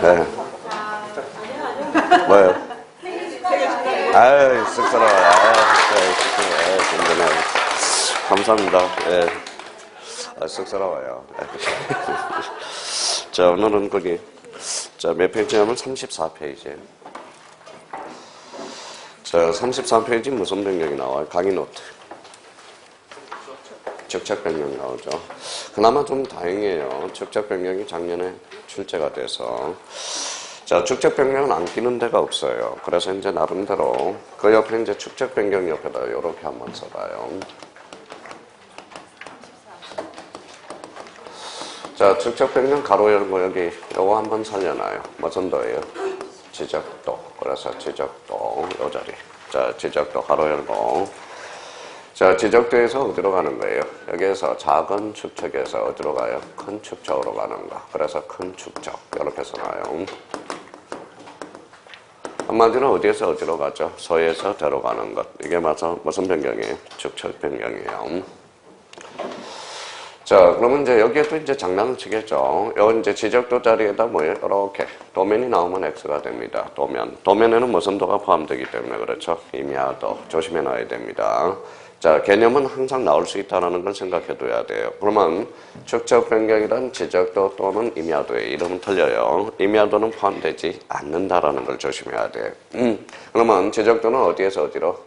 네. 뭐요? 아유, 쑥스러워요. 아유, 든든해. 감사합니다. 예. 아, 쑥스러워요. 자, 오늘은 거기, 자, 몇 페이지냐면 34페이지. 자, 33페이지 무슨 변경이 나와요? 강의 노트. 적착 변경 나오죠. 그나마 좀 다행이에요. 적착 변경이 작년에 출제가 돼서. 자, 축적 변경은 안 끼는 데가 없어요. 그래서 이제 나름대로 그 옆에 이제 축적 변경 옆에다 이렇게 한번 써봐요. 자, 축적 변경 가로 열고 여기 요거 한번 살려놔요. 무슨 도예요? 지적도. 그래서 지적도 요 자리. 자, 지적도 가로 열고. 자, 지적도에서 어디로 가는 거예요? 여기에서 작은 축척에서 어디로 가요? 큰 축척으로 가는 거. 그래서 큰 축척. 이렇게 써놔요. 한마디로 어디에서 어디로 가죠? 서에서 대로 가는 것. 이게 맞아 무슨 변경이에요? 축척 변경이에요. 자, 그러면 이제 여기에도 이제 장난을 치겠죠. 요 이제 지적도 자리에다 뭐예요? 이렇게 도면이 나오면 X가 됩니다. 도면. 도면에는 무슨 도가 포함되기 때문에 그렇죠. 임야도 조심해 놔야 됩니다. 자, 개념은 항상 나올 수 있다는 걸 생각해 둬야 돼요. 그러면 축적 변경이란 지적도 또는 임야도의 이름은 틀려요. 임야도는 포함되지 않는다라는 걸 조심해야 돼요. 그러면 지적도는 어디에서 어디로?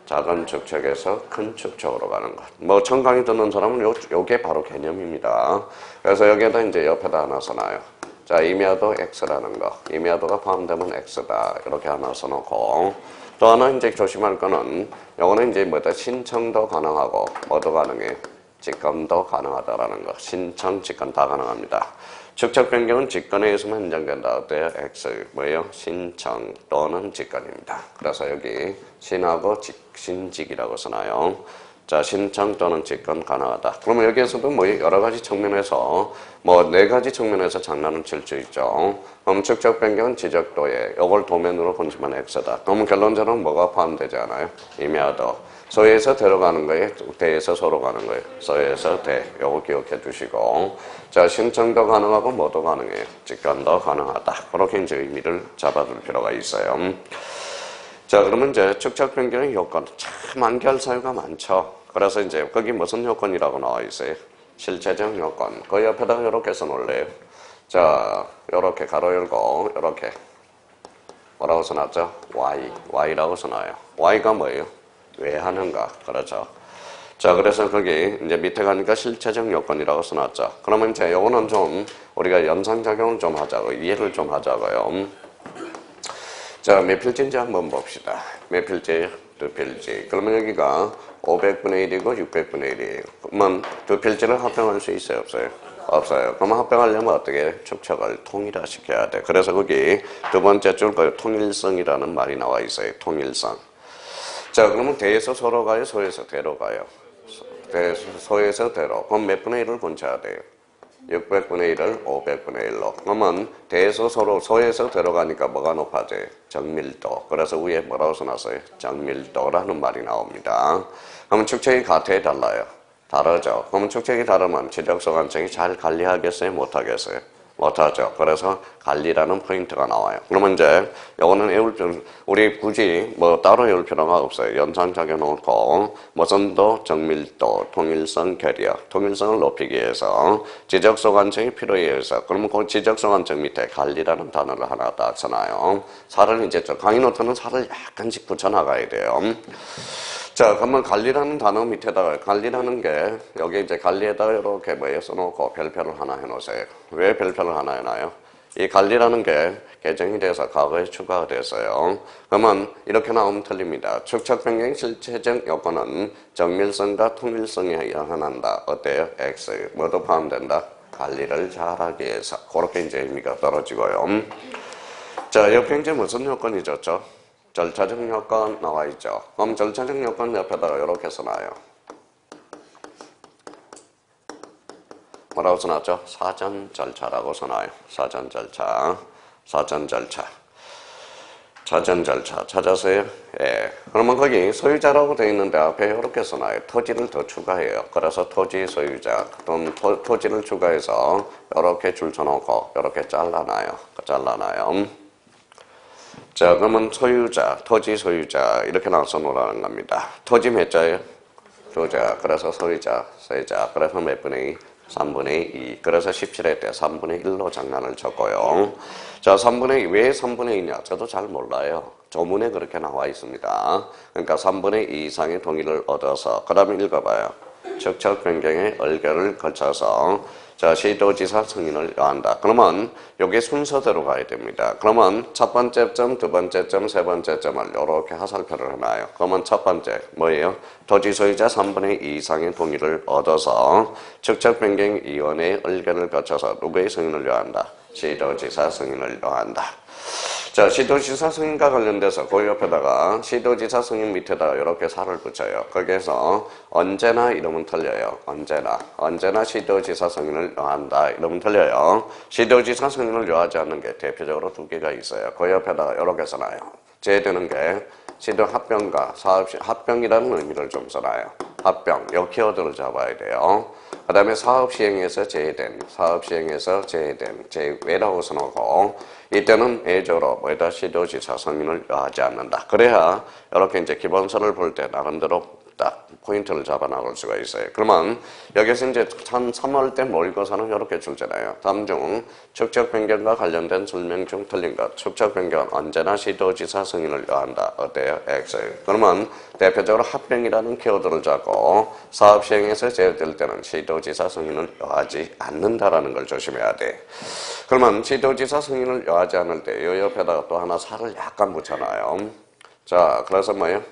작은 축척에서 큰 축척으로 가는 것. 뭐 처음 강의 듣는 사람은 요게 바로 개념입니다. 그래서 여기에다 이제 옆에다 하나 써놔요. 자, 임야도 X라는 거. 임야도가 포함되면 X다. 이렇게 하나 써놓고. 또 하나 이제 조심할 거는 요거는 이제 뭐다 신청도 가능하고 뭐도 가능해요. 직권도 가능하다라는 거. 신청, 직권 다 가능합니다. 축척 변경은 직권에 의해서만 인정된다. 어때요? X 뭐예요? 신청 또는 직권입니다. 그래서 여기 신하고 신직이라고 써놔요. 자, 신청 또는 직권 가능하다. 그러면 여기에서도 뭐 여러 가지 측면에서 뭐 네 가지 측면에서 장난을 칠 수 있죠. 그럼 축적 변경은 지적도에 요걸 도면으로 본지만 X다. 그러면 결론적으로 뭐가 포함되지 않아요? 임야도. 서에서 대로 가는 거예요. 대에서 서로 가는 거예요. 서에서 대. 요거 기억해 주시고. 자, 신청도 가능하고 뭐도 가능해요. 직권도 가능하다. 그렇게 이제 의미를 잡아둘 필요가 있어요. 자, 그러면 이제 축적 변경의 요건 참 안개할 사유가 많죠. 그래서 이제 거기 무슨 요건이라고 나와 있어요? 실체적 요건. 그 옆에다가 이렇게 써놓을래요. 자, 요렇게 가로 열고 요렇게 뭐라고 써놨죠? Y라고 써놔요. Y가 뭐예요? 왜 하는가? 그렇죠. 자, 그래서 거기 이제 밑에 가니까 실체적 요건이라고 써놨죠. 그러면 이제 요거는 좀 우리가 연상작용을 좀 하자고, 이해를 좀 하자고요. 자, 몇 필지인지 한번 봅시다. 몇 필지? 두 필지. 그러면 여기가 500분의 1이고 600분의 1이에요. 그러면 두 필지를 합병할 수 있어요? 없어요? 없어요. 그러면 합병하려면 어떻게? 축척을 통일화시켜야 돼. 그래서 거기 두 번째 줄 통일성이라는 말이 나와 있어요. 통일성. 자, 그러면 대에서 서로 가요? 소에서 대로 가요? 소에서 대로. 그럼 몇 분의 1을 분쳐야 돼요? 600분의 1을 500분의 1로. 그러면 대에서 서로 소에서 들어가니까 뭐가 높아져요? 정밀도. 그래서 위에 뭐라고 써놨어요? 정밀도라는 말이 나옵니다. 그러면 축척이 같아요? 달라요? 다르죠. 그러면 축척이 다르면 지적소관청이 잘 관리하겠어요? 못하겠어요? 못하죠. 그래서 관리라는 포인트가 나와요. 그러면 이제 요거는 외울 필요, 우리 굳이 뭐 따로 외울 필요가 없어요. 연상작용 놓고 모선도, 정밀도, 통일성, 결여, 통일성을 높이기 위해서 지적소관청이 필요에 의해서 그러면 그 지적소관청 밑에 관리라는 단어를 하나 딱 써놔요. 살을 이제 강의 노트는 살을 약간씩 붙여나가야 돼요. 자, 그러면 관리라는 단어 밑에다가 관리라는 게 여기 이제 관리에다가 이렇게 뭐에 써놓고 별표를 하나 해놓으세요. 왜 별표를 하나 해놔요? 이 관리라는 게 개정이 돼서 과거에 추가가 됐어요. 그러면 이렇게 나오면 틀립니다. 축척 변경 실체적 요건은 정밀성과 통일성에 해당한다. 어때요? X. 뭐도 포함된다? 관리를 잘하기 위해서. 그렇게 이제 의미가 떨어지고요. 자, 옆에 이제 무슨 요건이 좋죠? 절차적 요건 나와 있죠. 그럼 절차적 요건 옆에다가 이렇게 써놔요. 뭐라고 써놨죠? 사전 절차라고 써놔요. 사전 절차. 사전 절차. 사전 절차 찾았어요? 예. 그러면 거기 소유자라고 되어 있는데 앞에 이렇게 써놔요. 토지를 더 추가해요. 그래서 토지 소유자 또는 토지를 추가해서 이렇게 줄 서놓고 이렇게 잘라놔요. 자, 그러면 소유자, 토지 소유자 이렇게 나눠서 놓으라는 겁니다. 토지 몇 자예요? 두 자. 그래서 소유자, 그래서 몇 분의 2? 3분의 2. 그래서 17회 때 3분의 1로 장난을 쳤고요. 자, 3분의 2. 왜 3분의 2냐? 저도 잘 몰라요. 조문에 그렇게 나와 있습니다. 그러니까 3분의 2 이상의 동의를 얻어서 그 다음에 읽어봐요. 직접 변경의 의결을 거쳐서 자, 시도지사 승인을 요한다. 그러면 요게 순서대로 가야 됩니다. 그러면 첫 번째 점, 두 번째 점, 세 번째 점을 이렇게 하살표를 해놔요. 그러면 첫 번째 뭐예요? 토지 소유자 3분의 2 이상의 동의를 얻어서 직접변경위원회의 의견을 거쳐서 누구의 승인을 요한다? 시도지사 승인을 요한다. 자, 시도지사 승인과 관련돼서 그 옆에다가 시도지사 승인 밑에다가 이렇게 살을 붙여요. 거기에서 언제나 이러면 틀려요. 언제나 시도지사 승인을 요한다. 이러면 틀려요. 시도지사 승인을 요하지 않는 게 대표적으로 두 개가 있어요. 그 옆에다가 이렇게 써놔요. 제되는 게 시도 합병과 사업시 합병이라는 의미를 좀 써놔요. 합병, 요 키워드를 잡아야 돼요. 그 다음에 사업시행에서 제외된, 제외라고 써놓고 이때는 예조로 뭐에다 시도지사 승인을 요하지 않는다. 그래야 이렇게 이제 기본서를 볼 때 나름대로 딱 포인트를 잡아 나갈 수가 있어요. 그러면 여기서 이제 3월 때 모의고사는 이렇게 출제나요. 다음 중 축적 변경과 관련된 설명 중 틀린 것. 축적 변경은 언제나 시도지사 승인을 요한다. 어때요? X. 그러면 대표적으로 합병이라는 키워드를 잡고 사업 시행에서 제외될 때는 시도지사 승인을 요하지 않는다라는 걸 조심해야 돼. 그러면 시도지사 승인을 요하지 않을 때 이 옆에다가 또 하나 살을 약간 붙여놔요. 자, 그래서 뭐예요?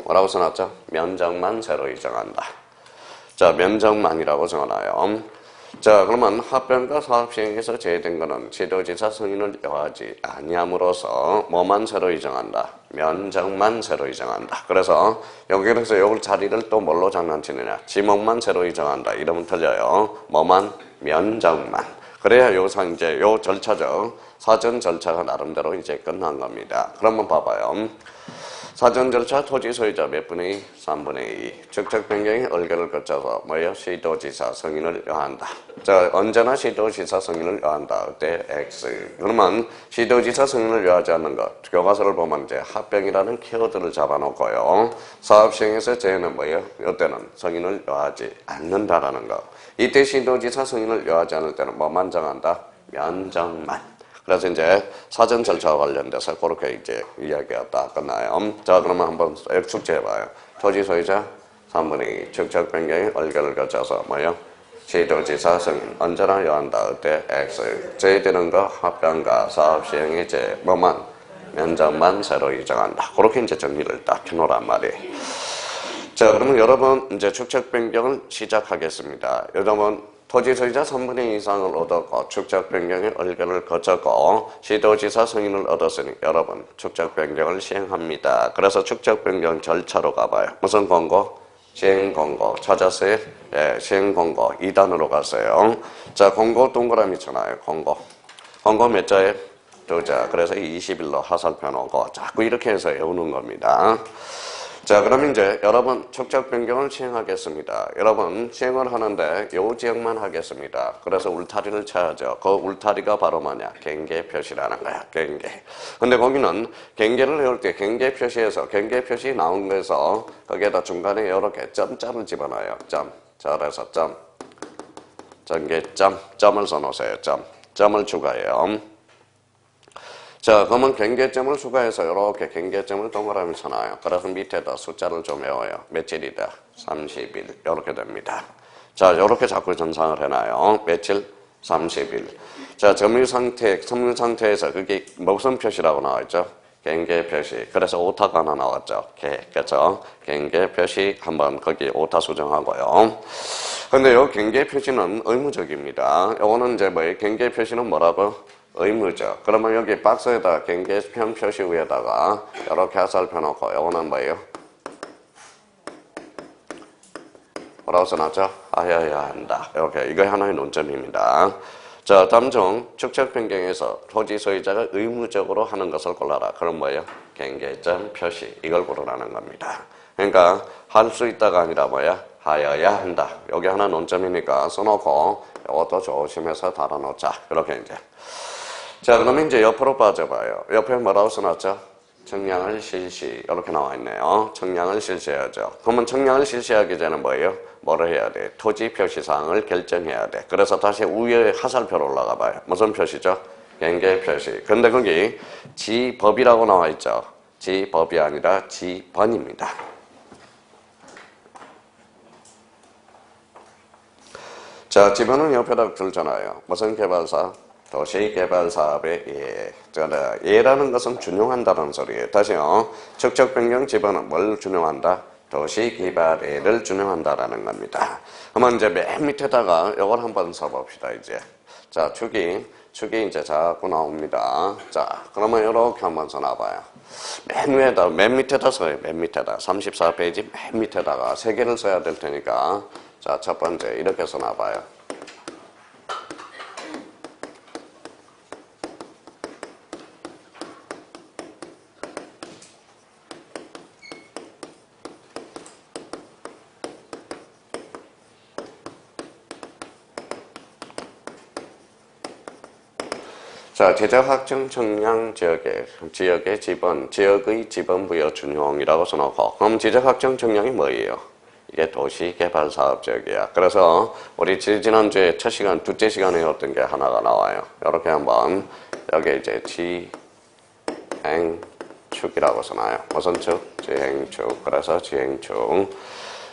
뭐라고 써놨죠? 면적만 새로 정한다. 자, 면적만이라고 적어놔요. 자, 그러면 합병과 사업시행에서 제외된 것은 시도지사 승인을 요하지 아니함으로써 뭐만 새로 정한다? 면적만 새로 정한다. 그래서 여기서 요 자리를 또 뭘로 장난치느냐? 지목만 새로 정한다. 이러면 틀려요. 뭐만? 면적만. 그래야 이제 요 절차죠. 사전 절차가 나름대로 이제 끝난 겁니다. 그러면 봐봐요. 사전 절차 토지 소유자 몇 분의 2? 3분의 2. 직접 변경의 의결을 거쳐서 뭐예요? 시도지사 승인을 요한다. 자, 언제나 시도지사 승인을 요한다. 그때 X. 그러면 시도지사 승인을 요하지 않는 것. 교과서를 보면 이제 합병이라는 키워드를 잡아놓고요. 사업 시행에서 제외는 뭐예요? 이때는 승인을 요하지 않는다라는 것. 이때 시도지사 승인을 요하지 않을 때는 뭐만 정한다? 면적만. 그래서 이제 사전 절차와 관련돼서 그렇게 이제 이야기가 딱 끝나요. 자, 그러면 한번 숙제해봐요. 토지 소유자 3분의 2 직접 변경의 의결을 거쳐서 뭐요? 시도지사 승인 언제나 요한다. 그때 X. 제외되는 거 합병과 사업 시행의 제 뭐만 면적만 새로 정한다. 그렇게 이제 정리를 딱 해놓으란 말이에요. 자, 그러면 여러분 이제 축적 변경을 시작하겠습니다. 여러분 토지 소유자 3분의 2 이상을 얻었고 축적 변경의 의결을 거쳤고 시도지사 승인을 얻었으니 여러분 축적 변경을 시행합니다. 그래서 축적 변경 절차로 가봐요. 무슨 권고? 시행 권고. 찾았어요? 예, 시행 권고 2단으로 갔어요. 자, 권고 동그라미 쳐놔요. 권고 몇 자예요? 두 자. 그래서 20일로 하살표 놓고 자꾸 이렇게 해서 외우는 겁니다. 자, 그럼 이제 여러분 축적 변경을 시행하겠습니다. 여러분 시행을 하는데 요 지역만 하겠습니다. 그래서 울타리를 쳐야죠. 그 울타리가 바로 뭐냐? 경계 표시라는 거야. 경계. 근데 거기는 경계를 외울 때 경계 표시에서 경계 표시 나온 거에서 거기에다 중간에 이렇게 점자를 집어넣어요. 점. 자, 그래서 점. 전개점. 점을 써놓으세요. 점을 추가해요. 자, 그러면 경계점을 추가해서 이렇게 경계점을 동그라미 쳐놔요. 그래서 밑에다 숫자를 좀 외워요. 며칠이다? 30일. 이렇게 됩니다. 자, 이렇게 자꾸 전상을 해놔요. 며칠? 30일. 자, 점유 상태에서 그게 무슨 표시라고 나와있죠? 경계 표시. 그래서 오타가 하나 나왔죠. 그렇죠? 경계 표시 한번 거기 오타 수정하고요. 근데 요 경계 표시는 의무적입니다. 요거는 이제 뭐예요? 경계 표시는 뭐라고? 의무죠. 그러면 여기 박스에다 경계편 표시 위에다가 이렇게 하살표 놓고 이거는 뭐예요? 뭐라고 써놨죠? 하여야 한다. 이렇게 이거 하나의 논점입니다. 자, 다음 중 축적 변경에서 토지 소유자가 의무적으로 하는 것을 골라라. 그럼 뭐예요? 경계점 표시. 이걸 고르라는 겁니다. 그러니까 할 수 있다가 아니라 뭐야? 하여야 한다. 여기 하나 논점이니까 써놓고 이것도 조심해서 달아놓자. 그렇게 이제. 자, 그러면 이제 옆으로 빠져봐요. 옆에 뭐라고 써놨죠? 청량을 실시. 이렇게 나와 있네요. 청량을 실시해야죠. 그러면 청량을 실시하기 전에 뭐예요? 뭐를 해야 돼? 토지 표시사항을 결정해야 돼. 그래서 다시 위에 하살표로 올라가 봐요. 무슨 표시죠? 경계 표시. 근데 거기 지법이라고 나와 있죠. 지법이 아니라 지번입니다. 자, 지번은 옆에다 들잖아요. 무슨 개발사? 도시개발사업의 예. 예라는 것은 준용한다는 소리예요. 다시요. 축적 변경 지번은 뭘 준용한다? 도시개발예를 준용한다라는 겁니다. 그러면 이제 맨 밑에다가 이걸 한번 써봅시다, 이제. 자, 축이 이제 자꾸 나옵니다. 자, 그러면 이렇게 한번 써놔봐요. 맨 밑에다 써요, 맨 밑에다. 34페이지 맨 밑에다가 3개를 써야 될 테니까. 자, 첫 번째, 이렇게 써놔봐요. 자, 지적 확정 청량 지역의 지번, 지역의 지번 부여 준용이라고 써놓고, 그럼 지적 확정 청량이 뭐예요? 이게 도시개발사업지역이야. 그래서 우리 지난주에 첫 시간, 둘째 시간에 어떤 게 하나가 나와요. 이렇게 한번 여기 이제 지행축이라고 써놔요. 무슨 축? 지행축. 그래서 지행축.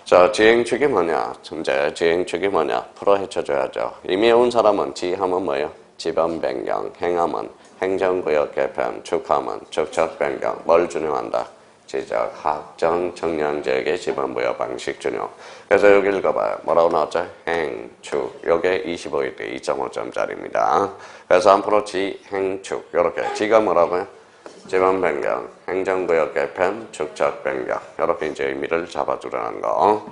자, 지행축이 뭐냐? 현재 지행축이 뭐냐? 풀어 헤쳐줘야죠. 이미 온 사람은 지하면 뭐예요? 지번 변경, 행하면 행정구역 개편, 축하면 축적 변경. 뭘 준용한다? 지적, 확정, 청량지역의 지번 부여 방식 준용. 그래서 여기 읽어봐요. 뭐라고 나왔죠? 행, 축. 요게 25일 2.5점짜리입니다. 그래서 앞으로 지, 행, 축. 요렇게. 지가 뭐라고요? 지번 변경, 행정구역 개편, 축적 변경. 요렇게 이제 의미를 잡아주라는 거.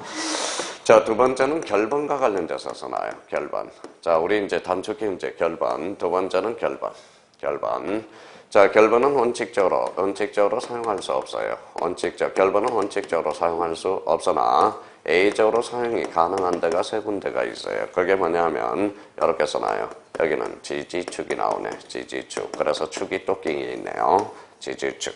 자, 두 번째는 결번과 관련돼서 써놔요. 결번. 자, 우리 이제 단축키 이제 결번. 두 번째는 결번. 자, 결번은 원칙적으로 사용할 수 없어요. 결번은 원칙적으로 사용할 수 없으나 A적으로 사용이 가능한 데가 3군데가 있어요. 그게 뭐냐면 이렇게 써놔요. 여기는 지지축이 나오네. 지지축. 그래서 축이 또 낑이 있네요. 지지축.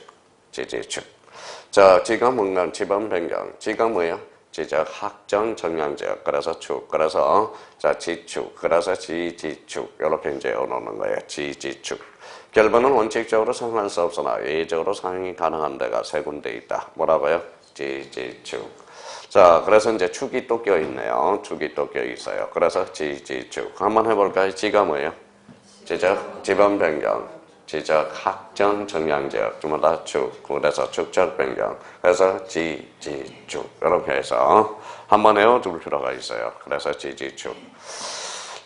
자, 지가 뭔가 지번 변경. 지가 뭐예요? 지적 확정 청량지역. 그래서 축. 그래서 자, 지축. 그래서 지지축. 이렇게 이제 넣는 거예요. 지지축. 결번은 원칙적으로 사용할 수 없으나 예외적으로 사용이 가능한 데가 3군데 있다. 뭐라고요? 지지축. 자, 그래서 이제 축이 또 껴있네요. 축이 또 껴있어요. 그래서 지지축. 한번 해볼까요? 지가 뭐예요? 지적, 지번 변경, 지적, 확정, 청량지역. 전부 다 축. 그래서 축적 변경. 그래서 지지축. 이렇게 해서 한번 외워둘 필요가 있어요. 그래서 지지축.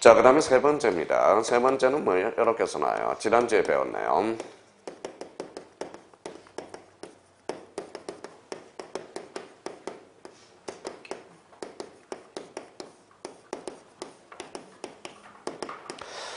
자, 그 다음에 세 번째입니다. 세 번째는 뭐예요? 이렇게 써놔요. 지난주에 배웠네요.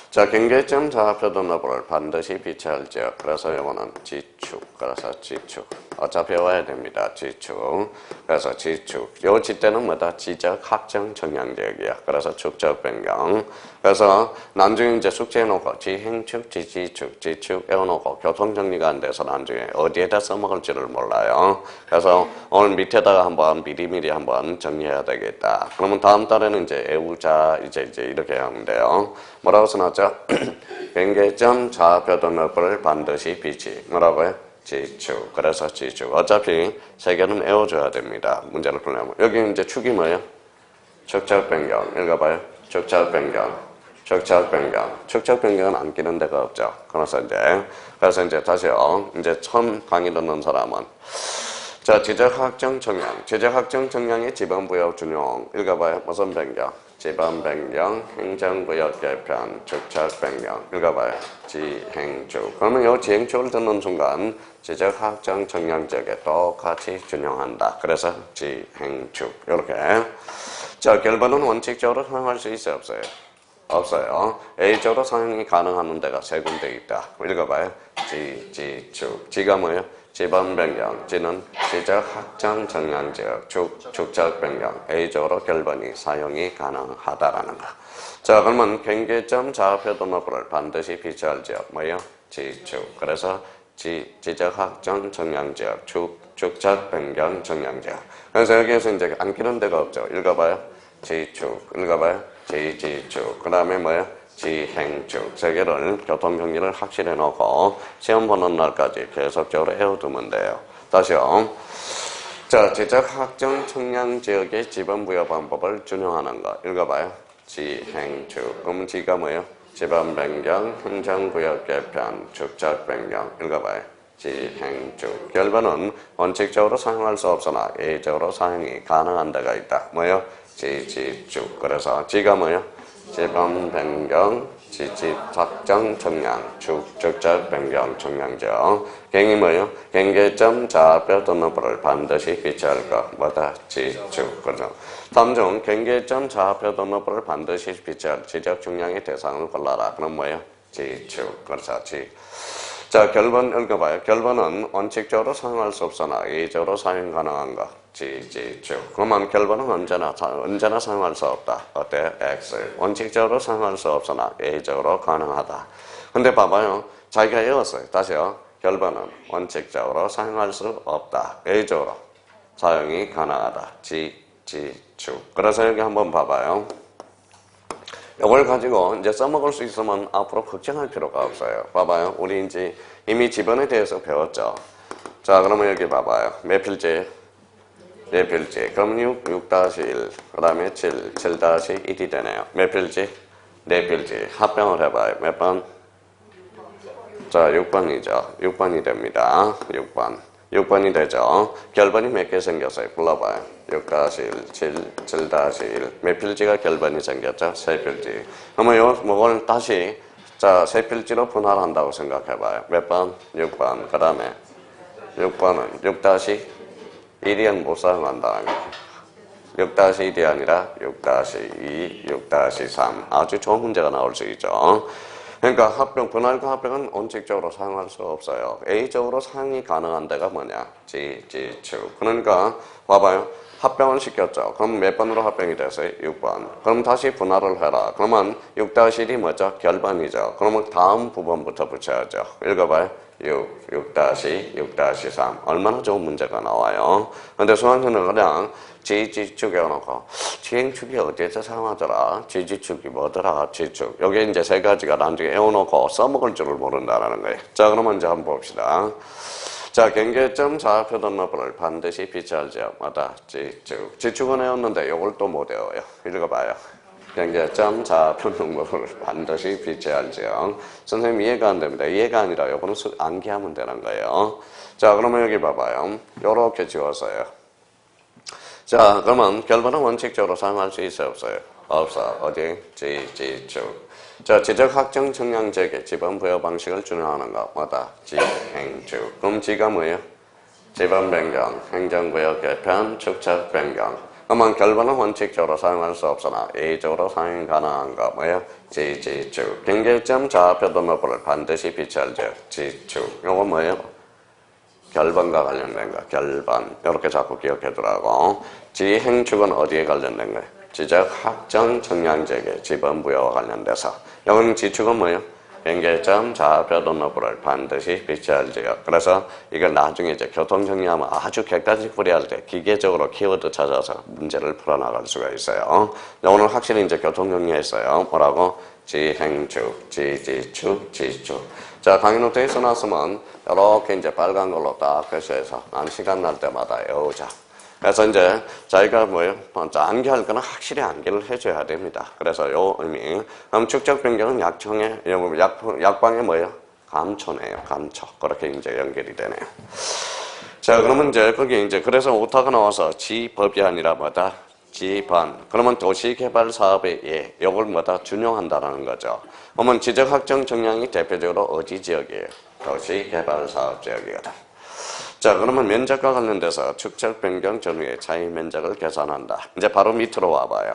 자, 경계점 좌표도 너브를 반드시 비춰야 지역. 그래서 이거는 지축. 그래서 지축. 어차피 외워야 됩니다. 지축. 그래서 지축. 요 지대는 뭐다? 지적, 확정, 청량지역이야. 그래서 축적 변경. 그래서 나중에 이제 숙제해놓고 지행축, 지지축, 지축 외워놓고 교통정리가 안 돼서 나중에 어디에다 써먹을지를 몰라요. 그래서 오늘 밑에다가 한번 미리미리 한번 정리해야 되겠다. 그러면 다음 달에는 이제 외우자 이제 이렇게 하면 돼요. 뭐라고 써놨죠? 경계점 좌표도 너브를 반드시 비치. 뭐라고요? 지축. 그래서 지축. 어차피 3개는 외워줘야 됩니다. 문제를 풀려면. 여기 이제 축이 뭐예요? 축적 변경. 읽어봐요. 축적 변경. 축적 변경은 안 끼는 데가 없죠. 그래서 이제 다시요. 이제 처음 강의 듣는 사람은 자, 지적 확정 청량. 지적 확정 청량의 지번 부여 준용. 읽어봐요. 무슨 변경? 지번 변경, 행정구역 개편, 축적 변경. 읽어봐요. 지행축. 그러면 이 지행축을 듣는 순간 지적 확정 청량 지역에 똑같이 준용한다. 그래서 지행축. 이렇게. 자, 결번은 원칙적으로 사용할 수 있어요, 없어요? 없어요. A적으로 사용이 가능한 데가 세 군데 있다. 읽어봐요. 축. 지가 뭐예요? 지번 변경. 지는 지적 확정 정량 지역. 축적 변경. A적으로 결번이 사용이 가능하다라는 거. 자, 그러면 경계점 좌표 등록부를 반드시 비치할 지역. 뭐예요? 지축. 그래서 지적 확정 정량 지역. 축적 변경 정량 지역. 그래서 여기에서 이제 안 끼는 데가 없죠. 읽어봐요. 지축. 읽어봐요. 지축. 그 다음에 뭐예요? 지행축. 세 개를 교통정리를 확실히 놓고 시험 보는 날까지 계속적으로 외워두면 돼요. 다시요. 자, 지적 확정 청량 지역의 지번 부여 방법을 준용하는 거. 읽어봐요. 지행축. 그러면 지가 뭐예요? 지번 변경, 행정구역 개편, 축적 변경. 읽어봐요. 지행축. 결번은 원칙적으로 사용할 수 없으나 예외적으로 사용이 가능한 데가 있다. 뭐예요? 지축. 그래서 지가 뭐예요? 지번 변경, 지집 확정 청량, 축적 변경 청량적. 경이 뭐예요? 경계점 좌표 등록부를 반드시 비치할 것. 뭐다? 지축. 그죠? 다음 중 경계점 좌표 등록부를 반드시 비치할 지적 중량의 대상을 골라라. 그럼 뭐예요? 지축. 그렇죠. 자, 결번 읽어봐요. 결번은 원칙적으로 사용할 수 없으나 예외적으로 사용 가능한 것. 지축. 그러면 결번은 언제나 사용할 수 없다. 어때? X. 원칙적으로 사용할 수 없으나 예외적으로 가능하다. 근데 봐봐요. 자기가 외웠어요. 다시요. 결번은 원칙적으로 사용할 수 없다. 예외적으로 사용이 가능하다. 지축. 그래서 여기 한번 봐봐요. 이걸 가지고 이제 써먹을 수 있으면 앞으로 걱정할 필요가 없어요. 봐봐요. 우리 이제 이미 지번에 대해서 배웠죠. 자, 그러면 여기 봐봐요. 몇 필지? 네 필지. 그럼 6-1. 그 다음에 7-1이 되네요. 몇 필지? 네 필지. 합병을 해봐요. 몇 번? 자, 6번이죠. 6번이 됩니다. 6번이 되죠. 결번이 몇 개 생겼어요? 불러봐요. 6-1, 7-1. 몇 필지가 결번이 생겼죠? 세 필지. 그러면 이걸 다시, 자, 세 필지로 분할한다고 생각해봐요. 몇 번? 6번. 그 다음에 6번은 6-1은 못 사용한다는 거예요. 6-1이 아니라 6-2, 6-3. 아주 좋은 문제가 나올 수 있죠. 그러니까 분할과 합병은 원칙적으로 사용할 수 없어요. A적으로 사용이 가능한 데가 뭐냐? 지축. 그러니까 봐봐요. 합병을 시켰죠. 그럼 몇 번으로 합병이 됐어요? 6번. 그럼 다시 분할을 해라. 그러면 6-1이 뭐죠? 결번이죠. 그러면 다음 부분부터 붙여야죠. 읽어봐요. 6-2, 6-3. 얼마나 좋은 문제가 나와요. 근데 수학에는 그냥 지축에 놓고 지행축이 어디에서 사용하더라? 지축이 뭐더라? 지축. 여기 이제 세 가지가 나중에 외워놓고 써먹을 줄을 모른다는 거예요. 자, 그러면 이제 한번 봅시다. 자, 경계점 좌표 등록부를 반드시 비치할 지역마다 지축. 지축은 외웠는데 이걸 또 못 외워요. 읽어봐요. 경계점 좌표 등록부를 반드시 비치할 지역. 선생님 이해가 안 됩니다. 이해가 아니라 이거는 암기하면 되는 거예요. 자, 그러면 여기 봐봐요. 요렇게 지웠어요. 자, 그러면 결번은 원칙적으로 사용할 수 있어요? 없어요? 없어. 어디? 지축. 자, 지적 확정 청량지역의 지번 부여 방식을 준용하는 것. 뭐다? 지행축. 그럼 지가 뭐예요? 지번 변경, 행정구역 개편, 축적 변경. 그러면 결번은 원칙적으로 사용할 수 없으나 예외적으로 사용이 가능한 거. 뭐예요? 지축. 경계점 좌표 등록부를 반드시 비치할 지역. 지축. 요거 뭐예요? 결번과 관련된 거. 결번. 이렇게 자꾸 기억해 두라고. 지행축은 어디에 관련된 거예요? 지적 확정 청량지역의 지번 부여와 관련돼서. 여기는 지축은 뭐예요? 경계점 좌표 등록부를 반드시 비치할 지역. 그래서 이걸 나중에 이제 교통 정리하면 아주 객관식 풀이할 때 기계적으로 키워드 찾아서 문제를 풀어나갈 수가 있어요. 오늘 확실히 이제 교통 정리했어요. 뭐라고? 지행축, 지축, 지축. 자, 강의 노트에 써놨으면 이렇게 이제 빨간 걸로 딱 표시해서 난 시간 날 때마다 외우자. 그래서 이제 자기가 뭐예요? 암기할 거는 확실히 암기를 해줘야 됩니다. 그래서 요 의미. 그럼 축적 변경은 약방의 뭐예요? 감초네요. 감초. 그렇게 이제 연결이 되네요. 자, 그러면 이제 거기 이제 그래서 오타가 나와서 지법이 아니라 뭐다? 지번. 그러면 도시개발 사업의 예, 요걸 뭐다? 준용한다라는 거죠. 그러면 지적 확정 정량이 대표적으로 어디 지역이에요? 도시개발 사업 지역이거든. 자, 그러면 면적과 관련돼서 축적 변경 전후의 차이 면적을 계산한다. 이제 바로 밑으로 와봐요.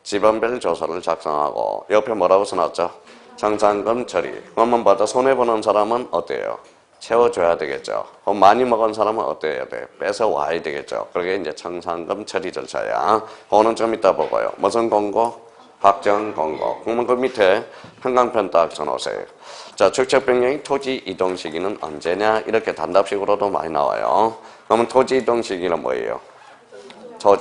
지번별 조서를 작성하고 옆에 뭐라고 써놨죠? 정산금 처리. 그러면 받아 손해보는 사람은 어때요? 채워줘야 되겠죠. 그럼 많이 먹은 사람은 어때야 돼? 뺏어와야 되겠죠. 그게 이제 정산금 처리 절차야. 그거는 좀 이따 보고요. 무슨 공고? 확정 공고. 그러면 그 밑에 한강편 딱 써놓으세요. 자, 축적 변경의 토지 이동 시기는 언제냐? 이렇게 단답식으로도 많이 나와요. 그러면 토지 이동 시기는 뭐예요?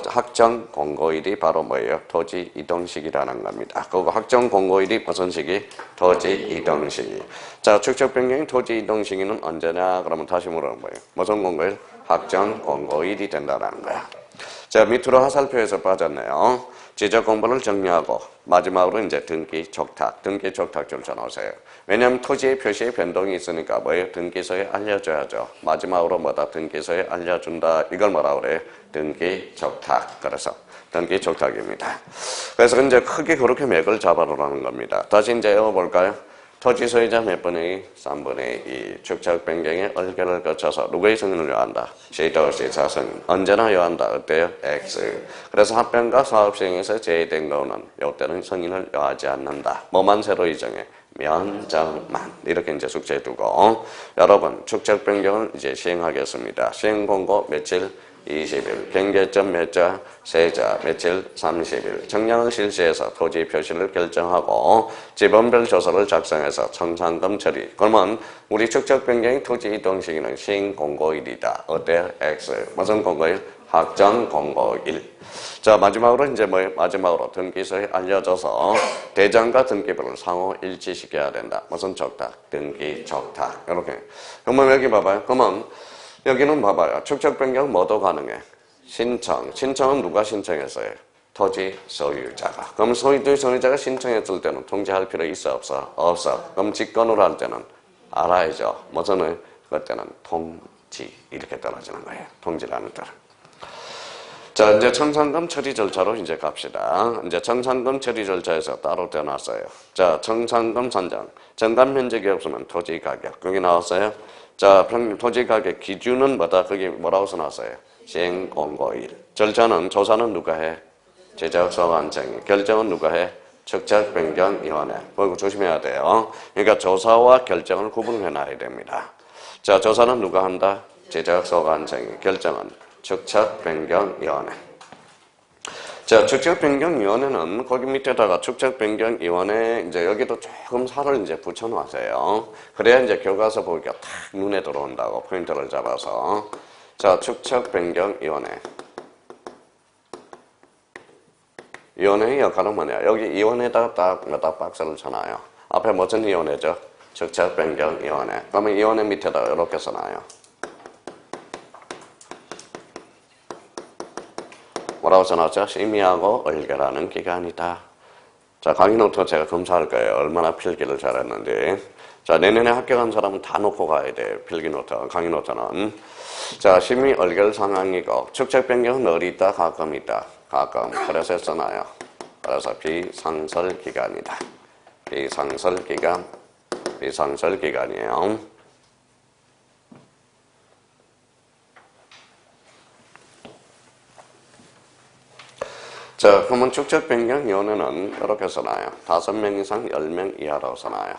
확정 공고일이 바로 뭐예요? 토지 이동 시기라는 겁니다. 그리고 확정 공고일이 무슨 시기? 토지 이동 시기. 자, 축적 변경의 토지 이동 시기는 언제냐? 그러면 다시 물어보는 거예요. 무슨 공고일? 확정 공고일이 된다는 거야. 자, 밑으로 화살표에서 빠졌네요. 지적 공부를 정리하고 마지막으로 이제 등기 촉탁 절차 넣으세요. 왜냐하면 토지의 표시에 변동이 있으니까 뭐예요? 등기소에 알려줘야죠. 마지막으로 뭐다? 등기소에 알려준다. 이걸 뭐라 그래요? 등기 촉탁. 그래서 등기 촉탁입니다. 그래서 이제 크게 그렇게 맥을 잡아놓으라는 겁니다. 다시 이제 외워볼까요? 토지 소유자 몇 분의 2? 3분의 2. 축적 변경의 얼결을 거쳐서 누구의 승인을 요한다? 시도시사 승인. 언제나 요한다. 어때요? X. 그래서 합병과 사업 시행에서 제외된 거는 이때는 승인을 요하지 않는다. 뭐만 새로 이정해? 면적만. 이렇게 이제 숙제해 두고 여러분 축적 변경을 이제 시행하겠습니다. 시행 공고 며칠? 20일, 경계점 몇자, 세자, 며칠 30일, 정량을 실시해서 토지 표시를 결정하고 지번별 조서를 작성해서 정산금 처리. 그러면 우리 축적 변경의 토지 이동 시기는 시행 공고일이다. 어때요? X. 무슨 공고일? 확정 공고일. 자, 마지막으로 이제 마지막으로 등기소에 알려져서 대장과 등기부를 상호 일치시켜야 된다. 무슨 촉탁? 등기 촉탁. 이렇게. 그러면 여기 봐봐요. 그러면 여기는 봐봐요. 축적 변경 뭐도 가능해? 신청은 누가 신청했어요? 토지 소유자가. 그럼 토지 소유자가 신청했을 때는 통지할 필요 있어 없어? 없어. 그럼 직권으로 할 때는 알아야죠. 무슨 그때는 통지 이렇게 떨어지는 거예요. 통지라는 뜻. 자, 이제 정산금 처리 절차로 이제 갑시다. 이제 정산금 처리 절차에서 따로 떼어놨어요. 자, 정산금 산정. 정관 면적이 없으면 토지 가격. 여기 나왔어요. 자, 토지 가격 기준은 뭐다? 그게 뭐라고 써놨어요? 시행 공고일. 절차는 조사는 누가 해? 제작소관청이. 결정은 누가 해? 축적 변경위원회. 그거 조심해야 돼요. 그러니까 조사와 결정을 구분해 놔야 됩니다. 자, 조사는 누가 한다? 제작소관청이. 결정은 축적 변경위원회. 자, 축적 변경위원회는 거기 밑에다가 축적 변경위원회 이제 여기도 조금 살을 이제 붙여 놨어요. 그래야 이제 교과서 보기가 탁 눈에 들어온다고 포인트를 잡아서. 자, 축적 변경위원회. 위원회의 역할은 뭐냐? 여기 위원회에다가 딱 박스를 쳐놔요. 앞에 무슨 위원회죠? 축적 변경위원회. 그러면 위원회 밑에다가 이렇게 써놔요. 뭐라고 써놨죠? 심의하고 의결하는 기관이다. 자, 강의 노트 제가 검사할 거예요. 얼마나 필기를 잘했는지. 자, 내년에 합격한 사람은 다 놓고 가야 돼요. 필기 노트, 강의 노트는. 자, 심의 의결 상황이고 축적 변경은 어디 있다? 가끔 있다. 가끔. 그래서 써놔요. 그래서 비상설 기간이다. 비상설 기간이에요. 자, 그러면 축적 변경위원회는 이렇게 써놔요. 5명 이상 10명 이하라고 써놔요.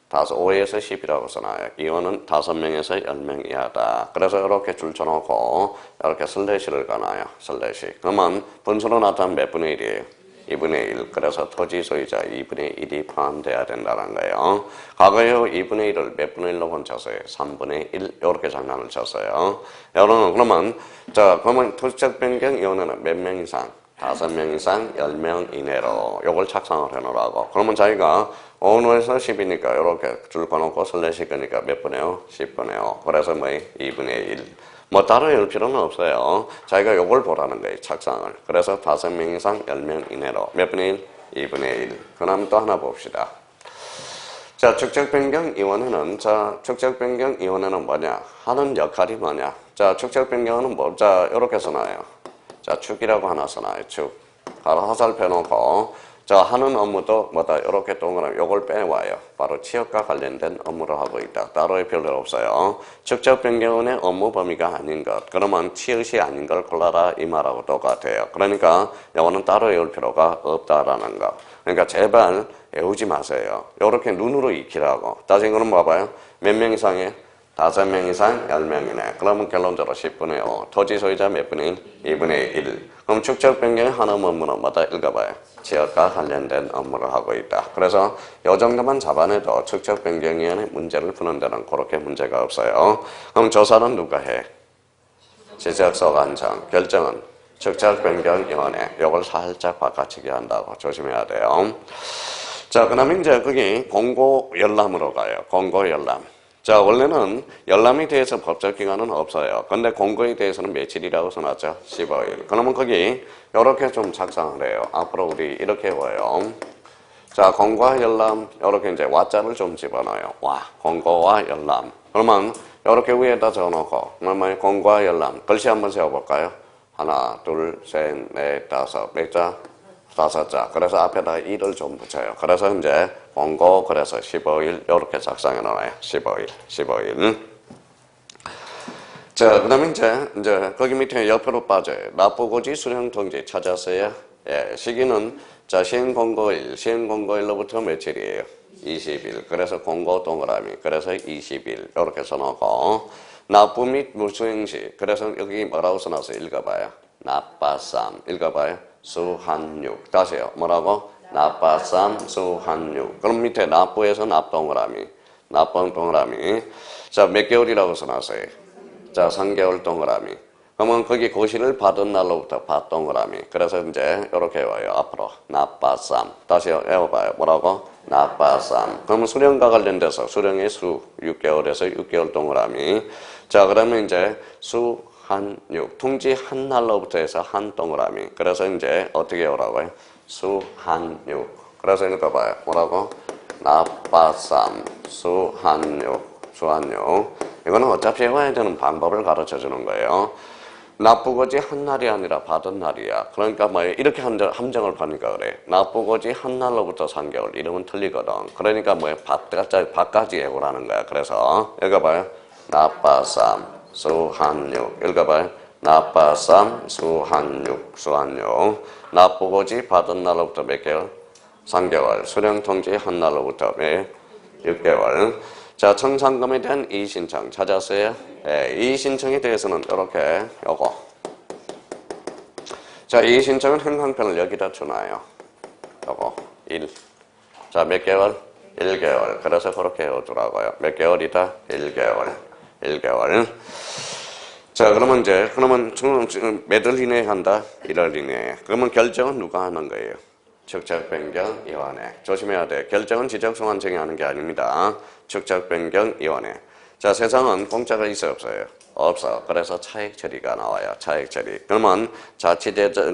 5에서 10이라고 써놔요. 위원은 5명에서 10명 이하다. 그래서 이렇게 줄 쳐놓고 이렇게 슬래시를 가놔요. 슬래시. 그러면 분수로 나타나면 몇 분의 1이에요? 2분의 1. 그래서 토지 소유자 2분의 1이 포함돼야 된다는 거예요. 과거에 2분의 1을 몇 분의 1로 번쳤어요? 3분의 1. 이렇게 장난을 쳤어요. 여러분, 그러면 그러면 토지적 변경위원회는 몇 명 이상? 5명 이상 10명 이내로 요걸 작성을 해놓으라고. 그러면 자기가 5에서 10이니까 이렇게 줄 꺼놓고 슬래시 거니까 몇 분의요? 10분의요. 그래서 2분의 1. 따로 할 필요는 없어요. 자기가 요걸 보라는 거예요. 착상을. 그래서 5명 이상 10명 이내로 몇 분의 1? 2분의 1. 그 다음 또 하나 봅시다. 자, 축적변경위원회는 축적변경위원회는 뭐냐? 하는 역할이 뭐냐? 자, 축적변경은 자, 이렇게 써놔요. 자, 축이라고 하나 써놔요. 축. 바로 화살표 놓고. 자, 하는 업무도 뭐다 이렇게 동그라미 요걸 빼와요. 바로 취업과 관련된 업무를 하고 있다. 따로의 별일 없어요. 직접 변경의 업무 범위가 아닌 것. 그러면 취업이 아닌 걸 골라라 이 말하고 똑같아요. 그러니까 요거는 따로 외울 필요가 없다라는 거. 그러니까 제발 외우지 마세요. 요렇게 눈으로 익히라고. 따진 거는 봐봐요. 몇 명 이상에? 5명 이상 10명이네. 그러면 결론적으로 10분의 5. 토지 소유자 몇 분의 1? 2분의 1. 그럼 축적 변경의 하는 업무는 뭐다? 읽어봐요. 지역과 관련된 업무를 하고 있다. 그래서 이 정도만 잡아내도 축적 변경위원회 문제를 푸는 데는 그렇게 문제가 없어요. 그럼 조사는 누가 해? 지적서 간청. 결정은 축적 변경위원회. 이걸 살짝 바꿔치기 한다고 조심해야 돼요. 자, 그 다음에 이제 거기 공고 열람으로 가요. 공고 열람. 자, 원래는 열람에 대해서 법적 기간은 없어요. 근데 공고에 대해서는 며칠이라고 써놨죠? 15일. 그러면 거기 이렇게 좀 작성을 해요. 앞으로 우리 이렇게 해요. 자, 공고와 열람 이렇게 이제 와자를 좀 집어넣어요. 와, 공고와 열람. 그러면 이렇게 위에다 적어놓고 그러면 공고와 열람 글씨 한번 세워볼까요? 하나, 둘, 셋, 넷, 다섯. 몇 자? 5자. 그래서 앞에다가 1을 좀 붙여요. 그래서 이제 공고 그래서 15일 이렇게 작성해 놓아요. 15일. 자, 그다음에 이제 거기 밑에 옆으로 빠져요. 납부고지 수령 통지 찾았어요. 예, 시기는 자 시행공고일로부터 며칠이에요? 20일. 그래서 공고 동그라미. 그래서 20일 이렇게 써놓고 납부 및 무수행시. 그래서 여기 뭐라고 써놨어요? 읽어봐요. 납부쌈. 읽어봐요. 수한육. 다시요. 뭐라고? 납부쌈 수한육. 그럼 밑에 납부에서 납동그라미. 납부 동그라미. 자, 몇 개월이라고 써놨어요? 자, 3개월 동그라미. 그러면 거기 고시를 받은 날로부터 받 동그라미. 그래서 이제 이렇게 와요. 앞으로 납부쌈. 다시요. 외워봐요. 뭐라고? 납부쌈. 그러면 수령과 관련돼서 수령의 수 6개월에서 6개월 동그라미. 자, 그러면 이제 수 한육. 통지 한 날로부터 해서 한 동그라미. 그래서 이제 어떻게 오라고요? 수한육. 그래서 이거 봐요. 뭐라고? 납부쌈 수한육. 이거는 어차피 외워야 되는 방법을 가르쳐 주는 거예요. 납부고지 한 날이 아니라 받은 날이야. 그러니까 뭐 이렇게 함정을 파니까 그래. 납부고지 한 날로부터 3개월. 이러면 틀리거든. 그러니까 뭐 받까지 외우라는 거야. 그래서 읽어봐요. 납부쌈 수한육. 읽어봐요. 납부쌈 수한육. 납부고지 받은 날로부터 몇 개월? 3개월. 수령통지 한 날로부터 6개월. 자, 청산금에 대한 이의신청 찾았어요? 예, 이의신청에 대해서는 이렇게 요거. 자, 이의신청은 행항편을 여기다 주나요? 요거 1. 자, 몇 개월? 1개월. 그래서 그렇게 해두라고요. 몇 개월이다? 1개월. 자, 그러면 지금 몇월 이내에 한다? 1월 이내에. 그러면 결정은 누가 하는 거예요? 축적변경위원회. 조심해야 돼. 결정은 지적소관청이 하는 게 아닙니다. 축적변경위원회. 자, 세상은 공짜가 있어요, 없어요? 없어. 그래서 차액처리가 나와요. 차액처리. 그러면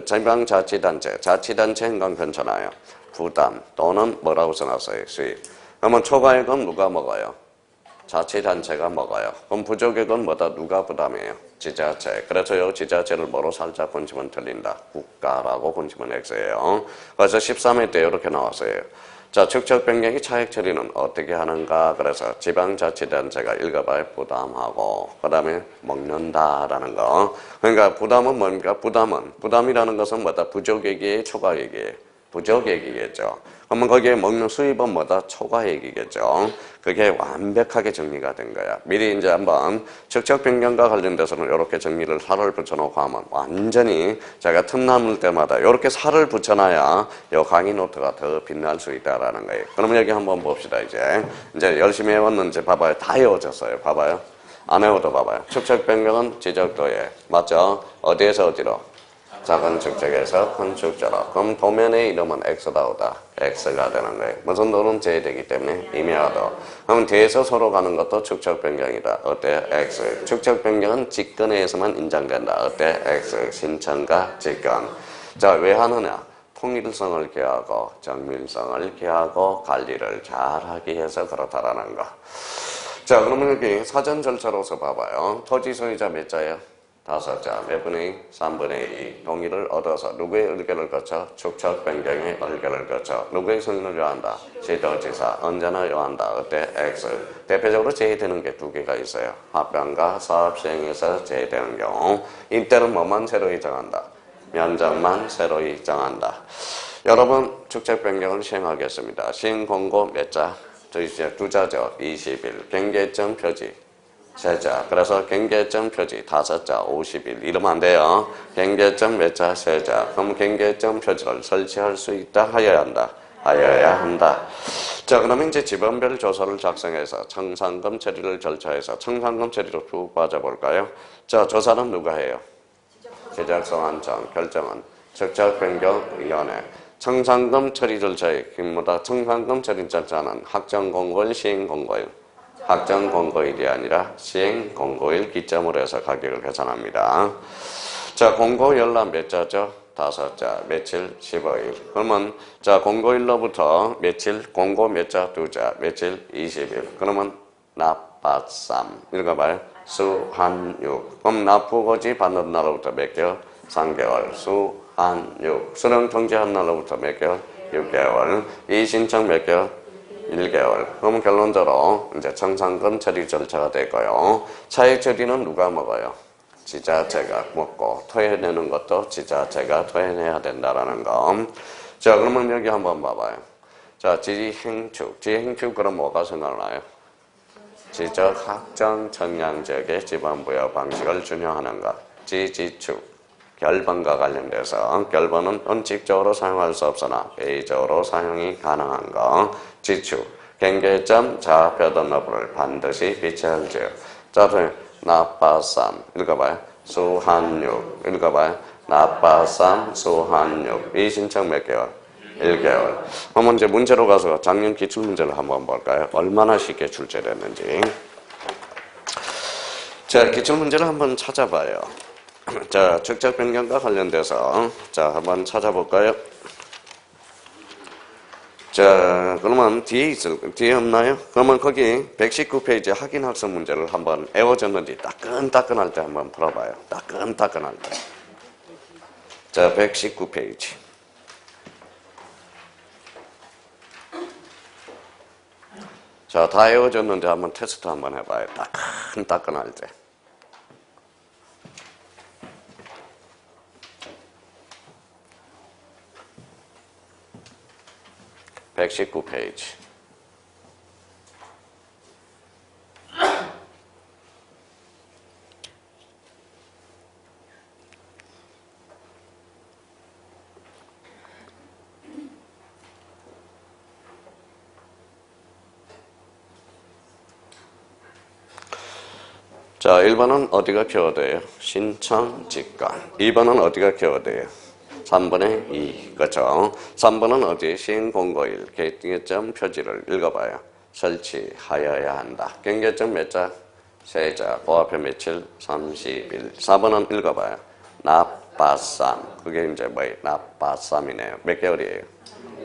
지방자치단체, 자치단체 행정편잖아요. 부담 또는 뭐라고 써놨어요? 수입. 그러면 초과액은 누가 먹어요? 자치단체가 먹어요. 그럼 부족액은 뭐다? 누가 부담해요? 지자체. 그래서 이 지자체를 뭐로 살짝 분치면 틀린다. 국가라고 분치면 X예요. 그래서 13회 때 이렇게 나왔어요. 자, 축적 변경이 차액 처리는 어떻게 하는가? 그래서 지방자치단체가 읽어봐야 부담하고 그 다음에 먹는다라는 거. 그러니까 부담은 뭡니까? 부담이라는 것은 뭐다? 부족액이에요? 초과액이에요? 부족액이겠죠. 그러면 거기에 먹는 수입은 뭐다? 초과액이겠죠. 그게 완벽하게 정리가 된 거야. 미리 이제 한번 축적 변경과 관련돼서는 이렇게 정리를 살을 붙여놓고 하면 완전히 제가 틈남을 때마다 이렇게 살을 붙여놔야 이 강의 노트가 더 빛날 수 있다라는 거예요. 그러면 여기 한번 봅시다. 이제 열심히 해왔는지 봐봐요. 다 외워졌어요. 봐봐요. 안 외워도 봐봐요. 축적 변경은 지적도에 맞죠? 어디에서 어디로? 작은 축적에서 큰 축적으로. 그럼 도면의 이름은 X다오다. X가 되는 거예요. 무슨 도는 제되기 때문에 임야도. 그럼 뒤에서 서로 가는 것도 축적 변경이다. 어때? X. 축적 변경은 직근에서만 인정된다. 어때? X. 신청과 직근. 자, 왜 하느냐? 통일성을 기하고 정밀성을 기하고 관리를 잘하기 위해서 그렇다라는 거. 자, 그러면 여기 사전 절차로서 봐봐요. 토지 소유자 몇 자예요? 다섯자 몇 분의 2? 3분의 2 동의를 얻어서 누구의 의결을 거쳐? 축척 변경의 의결을 거쳐 누구의 승인을 요한다? 시도지사 언제나 요한다. 어때? X 대표적으로 제외되는 게 두 개가 있어요. 합병과 사업 시행에서 제외되는 경우 이때는 뭐만 새로이 정한다? 면적만 새로이 정한다. 여러분 축척 변경을 시행하겠습니다. 시행 공고 몇 자? 두 자죠. 20일 경계점 표지 세자. 그래서 경계점 표지 5자 50일 이러면 안 돼요. 경계점 몇 자? 세자. 그럼 경계점 표지를 설치할 수 있다 하여야 한다. 하여야 한다. 자, 그러면 이제 지번별 조서를 작성해서 청산금 처리를 절차해서 청산금 처리로 쭉 빠져볼까요? 자, 조사는 누가 해요? 지적소환청 결정은 축척변경위원회. 청산금 처리 절차의 기무다. 청산금 처리 절차는 확정공고일, 시행공고일. 확정공고일이 아니라 시행공고일 기점으로 해서 가격을 계산합니다. 자, 공고연락 몇 자죠? 5자. 며칠? 15일. 그러면 자, 공고일로부터 며칠? 공고 몇 자? 2자. 며칠? 20일. 그러면 납받삼. 읽어봐요. 수한육. 그럼 납부고지 받는 날로부터 몇 개월? 3개월. 수한육. 수령 통지한 날로부터 몇 개월? 6개월. 이의신청 몇 개월? 1개월. 그럼 결론적으로 이제 청산금 처리 절차가 되고요. 차액 처리는 누가 먹어요? 지자체가 먹고 토해내는 것도 지자체가 토해내야 된다라는 거. 자, 그러면 여기 한번 봐봐요. 자, 지행축. 지행축 그럼 뭐가 생각나요? 지적 확정 청량지역의 지방부여 방식을 준용하는 것. 지지축. 결번과 관련돼서 결번은 원칙적으로 사용할 수 없으나 회의적으로 사용이 가능한 거. 지축. 경계점 좌표 등록부를 반드시 비치할 지역. 자, 납받삼. 읽어봐요. 수한육. 읽어봐요. 납받삼 수한육. 이 신청 몇 개월? 1개월. 그럼 이제 문제로 가서 작년 기출문제를 한번 볼까요? 얼마나 쉽게 출제됐는지. 자, 기출문제를 한번 찾아봐요. 자, 축척 변경과 관련돼서 자, 한번 찾아볼까요? 자, 그러면 뒤에 없나요? 그러면 거기 119페이지 확인 학습 문제를 한번 애워졌는지 따끈따끈할 때 한번 풀어봐요. 따끈따끈할 때. 자, 119페이지. 자, 다 애워졌는데 한번 테스트 한번 해봐요. 따끈따끈할 때. 119페이지. 자, 1번은 어디가 키워드예요? 신청, 직관. 2번은 어디가 키워드예요? 3분의 2. 그렇죠? 3번은 어디? 시행공고일, 경계점 표지를 읽어봐요. 설치하여야 한다. 경계점 몇 자? 3자. 그 앞에 며칠? 30일. 4번은 읽어봐요. 납받삼. 그게 이제 뭐예요? 납받삼이네요. 몇 개월이에요?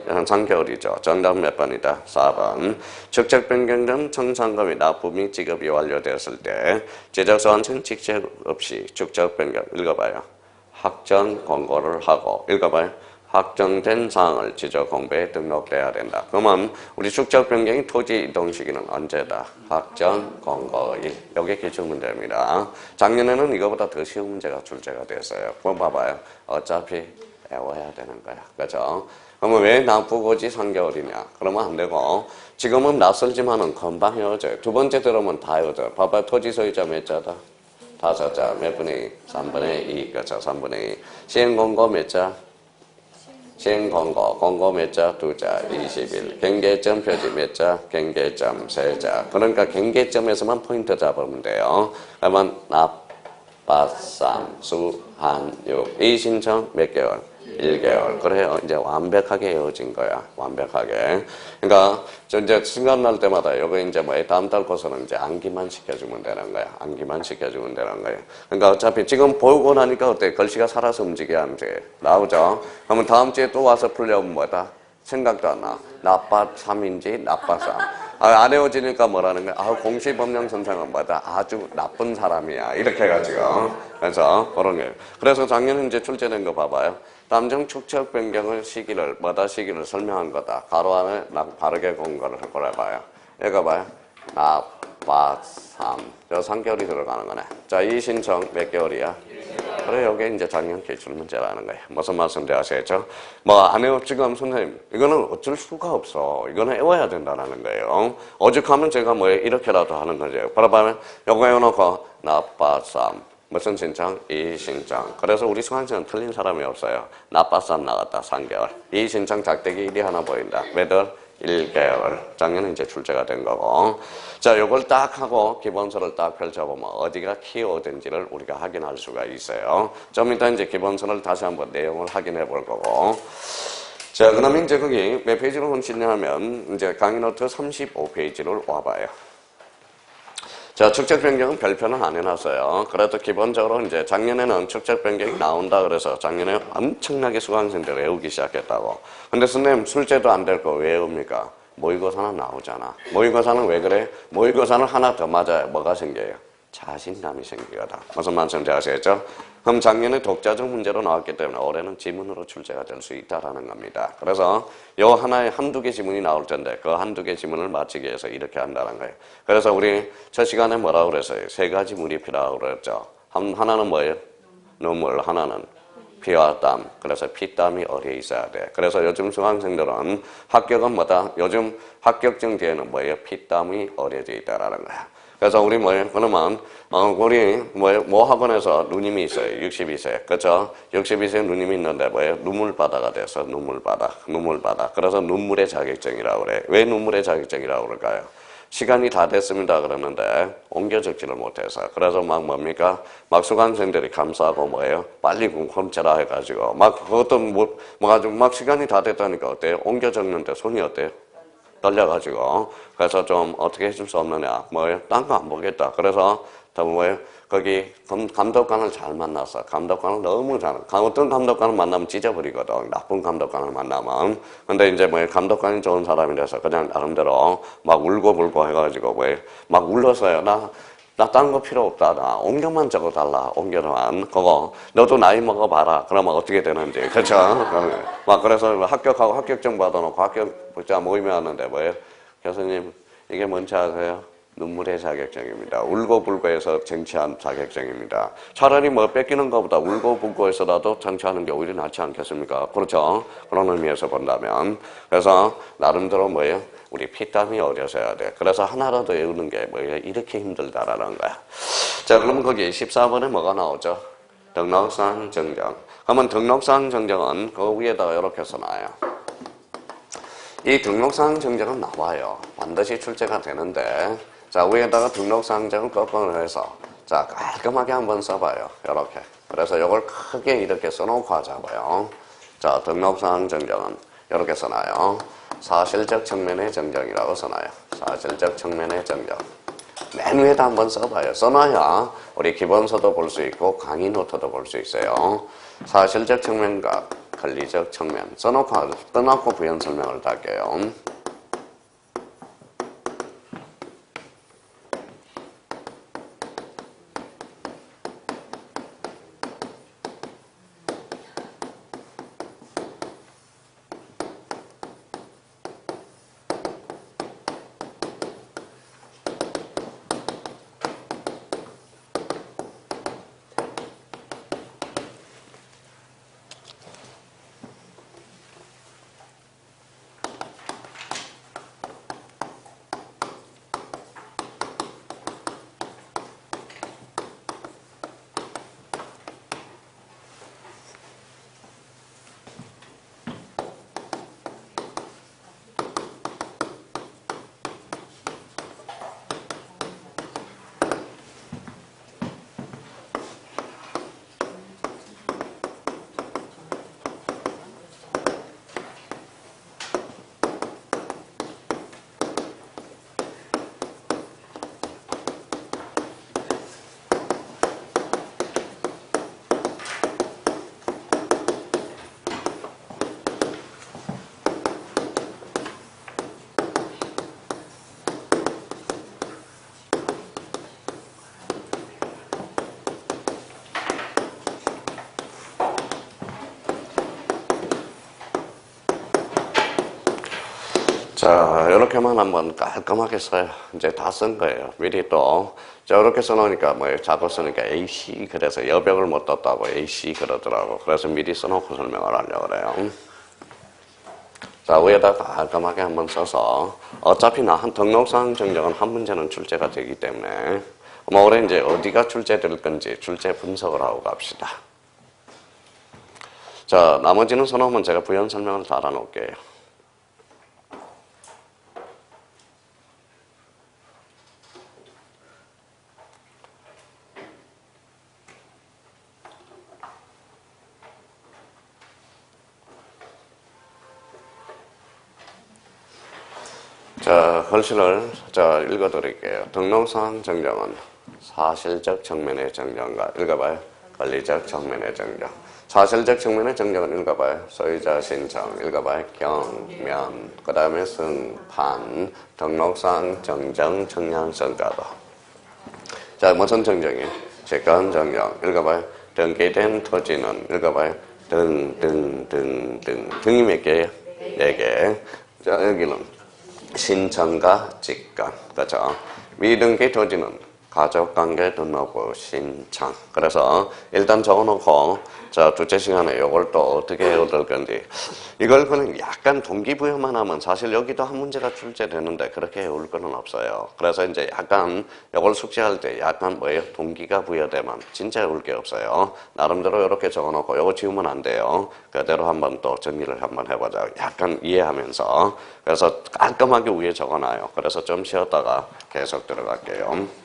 한 3개월이죠. 정답 몇 번이다? 4번. 축척 변경 전 청산금이 납부 및 지급이 완료되었을 때 지적소환청 직책 없이 축척 변경 읽어봐요. 확정 공고를 하고 읽어봐요. 확정된 사항을 지적 공고에 등록돼야 된다. 그러면 우리 축척 변경이 토지 이동 시기는 언제다? 확정 공고일. 이게 기출 문제입니다. 작년에는 이거보다 더 쉬운 문제가 출제가 됐어요. 그럼 봐봐요. 어차피 외워야 되는 거야. 그죠? 그러면 왜 납부고지 3개월이냐? 그러면 안 되고 지금은 낯설지만은 금방 헤어져요. 두 번째 들으면 다 헤어져요. 봐봐요. 토지 소유자 몇 자다? 5자. 몇 분의 2? 3분의 2. 그렇죠. 3분의 2. 시행공고 몇 자? 시행공고. 공고 몇 자? 2자. 20일. 경계점 표지 몇 자? 경계점 3자. 그러니까 경계점에서만 포인트 잡으면 돼요. 그러면 납받삼 수한육. 이 신청 몇 개월? 1개월. 그래요. 이제 완벽하게 이어진 거야. 완벽하게. 그러니까, 이제 생각날 때마다 이거 이제 뭐 다음 달 고서는 이제 암기만 시켜주면 되는 거야. 암기만 시켜주면 되는 거야. 그러니까 어차피 지금 보고 나니까 어때? 글씨가 살아서 움직여야 이제 나오죠? 그러면 다음 주에 또 와서 풀려면 뭐다? 생각도 안 나. 납받삼인지 납받삼. 안 헤어지니까 뭐라는 거야? 공시법령 선생은 뭐다? 아주 나쁜 사람이야. 이렇게 해가지고. 그래서 그런 거예요. 그래서 작년에 이제 출제된 거 봐봐요. 담정 축적 변경의 시기를, 시기를 설명한 거다. 가로 안에 바르게 공거를 할 거라 봐요. 얘가 봐요. 납,바,삼. 저 3개월이 들어가는 거네. 자, 이 신청 몇 개월이야? 그래, 요게 이제 작년 기출 문제라는 거예요. 무슨 말씀인지 아시겠죠? 안 외워, 지금 선생님, 이거는 어쩔 수가 없어. 이거는 외워야 된다는 거예요. 오죽하면 제가 이렇게라도 하는 거죠. 바라보면, 요거 외워놓고, 나빠쌈. 무슨 신청? 이 신청. 그래서 우리 수강생은 틀린 사람이 없어요. 나빠쌈 나갔다, 3개월. 이 신청 작대기 1이 하나 보인다. 매달 1개월. 작년에 이제 출제가 된 거고. 자, 요걸 딱 하고 기본서를 딱 펼쳐보면 어디가 키워든지를 우리가 확인할 수가 있어요. 좀 이따 이제 기본서를 다시 한번 내용을 확인해 볼 거고. 자, 그러면 이제 거기 몇 페이지로 혼신하면 이제 강의 노트 35페이지를 와봐요. 자, 축적 변경은 별표는 안 해놨어요. 그래도 기본적으로 이제 작년에는 축적 변경이 나온다 그래서 작년에 엄청나게 수강생들 외우기 시작했다고. 근데 선생님 술제도 안 될 거 왜 외웁니까? 모의고사는 나오잖아. 모의고사는 왜 그래? 모의고사는 하나 더 맞아야 뭐가 생겨요? 자신감이 생기거든. 무슨 말씀인지 아시겠죠? 그럼 작년에 독자적 문제로 나왔기 때문에 올해는 지문으로 출제가 될 수 있다라는 겁니다. 그래서 요 하나에 한두 개 지문이 나올 텐데 그 한두 개 지문을 맞추기 위해서 이렇게 한다는 거예요. 그래서 우리 첫 시간에 뭐라고 그랬어요? 세 가지 물이 필요하다고 그랬죠. 하나는 뭐예요? 눈물, 하나는 피와 땀. 그래서 피땀이 어려 있어야 돼. 그래서 요즘 수강생들은 합격은 뭐다? 요즘 합격증 뒤에는 뭐예요? 피땀이 어려져 있다라는 거야. 그래서 우리 그러면 우리 학원에서 누님이 있어요. 62세. 그렇죠? 62세 누님이 있는데 눈물바다가 돼서 눈물바다. 그래서 눈물의 자격증이라고 그래. 왜 눈물의 자격증이라고 그럴까요? 시간이 다 됐습니다 그러는데 옮겨 적지를 못해서. 그래서 뭡니까? 수강생들이 감사하고 빨리 훔쳐라 해가지고 그것도 막 시간이 다 됐다니까 어때요? 옮겨 적는데 손이 어때요? 떨려가지고. 그래서 좀 어떻게 해줄 수 없느냐. 딴 거 안 보겠다. 그래서 거기 감독관을 잘 만났어. 감독관을 너무 잘. 어떤 감독관을 만나면 찢어버리거든. 나쁜 감독관을 만나면. 근데 이제 감독관이 좋은 사람이라서 그냥 나름대로 막 울고 해가지고 막 울었어요. 나 딴 거 필요 없다. 나 옮겨만 적어달라. 옮겨만. 그거 너도 나이 먹어봐라. 그러면 어떻게 되는지. 그렇죠? 그래서 합격하고 합격증 받아놓고 합격자 모임에 왔는데 교수님 이게 뭔지 아세요? 눈물의 자격증입니다. 울고불고 해서 쟁취한 자격증입니다. 차라리 뺏기는 것보다 울고불고 해서라도 쟁취하는 게 오히려 낫지 않겠습니까? 그렇죠? 그런 의미에서 본다면. 그래서 나름대로 우리 피땀이 어려서야 돼. 그래서 하나라도 외우는 게 이렇게 힘들다라는 거야. 자, 그러면 거기 14번에 뭐가 나오죠? 등록사항 정정. 그러면 등록사항 정정은 그 위에다가 이렇게 써놔요. 이 등록사항 정정은 나와요. 반드시 출제가 되는데, 자, 위에다가 등록사항 정을 거꾸로 해서, 자, 깔끔하게 한번 써봐요. 이렇게. 그래서 이걸 크게 이렇게 써놓고 하자고요. 자, 등록사항 정정은 이렇게 써놔요. 사실적 측면의 정정이라고 써놔요. 사실적 측면의 정정. 맨 위에다 한번 써봐요. 써놔야 우리 기본서도 볼 수 있고 강의 노트도 볼 수 있어요. 사실적 측면과 권리적 측면. 써놓고 부연 설명을 할게요. 자, 이렇게만 한번 깔끔하게 써요. 이제 다 쓴 거예요. 미리 또, 자, 이렇게 써놓으니까 뭐예요? 자꾸 쓰니까 AC, 그래서 여백을 못 떴다고 AC 그러더라고. 그래서 미리 써놓고 설명을 하려고 그래요. 자, 위에다 깔끔하게 한번 써서, 어차피 등록상 정정은 한 문제는 출제가 되기 때문에, 뭐, 올해 이제 어디가 출제될 건지 출제 분석을 하고 갑시다. 자, 나머지는 써놓으면 제가 부연 설명을 달아놓을게요. 자, 글씨를 읽어드릴게요. 등록상 정정은 사실적 측면의 정정과 읽어봐요. 권리적 측면의 정정. 사실적 측면의 정정은 읽어봐요. 소유자 신청 읽어봐요. 경면 그 다음에 승판 등록상 정정 청량성가도. 자, 무슨 정정이에요? 채권 정정 읽어봐요. 등기된 토지는 읽어봐요. 등이 몇 개예요? 4개. 자, 여기는 신청과 직권, 그렇죠? 미등기 토지는 가족관계 등록부 신청. 그래서 일단 적어놓고 자, 둘째 시간에 이걸 또 어떻게 얻을 건지 이걸 그냥 약간 동기부여만 하면 사실 여기도 한 문제가 출제되는데 그렇게 외울 거는 없어요. 그래서 이제 약간 이걸 숙제할 때 약간 뭐예요? 동기가 부여되면 진짜 외울 게 없어요. 나름대로 이렇게 적어놓고 이거 지우면 안 돼요. 그대로 한번 또 정리를 한번 해보자. 약간 이해하면서. 그래서 깔끔하게 위에 적어놔요. 그래서 좀 쉬었다가 계속 들어갈게요.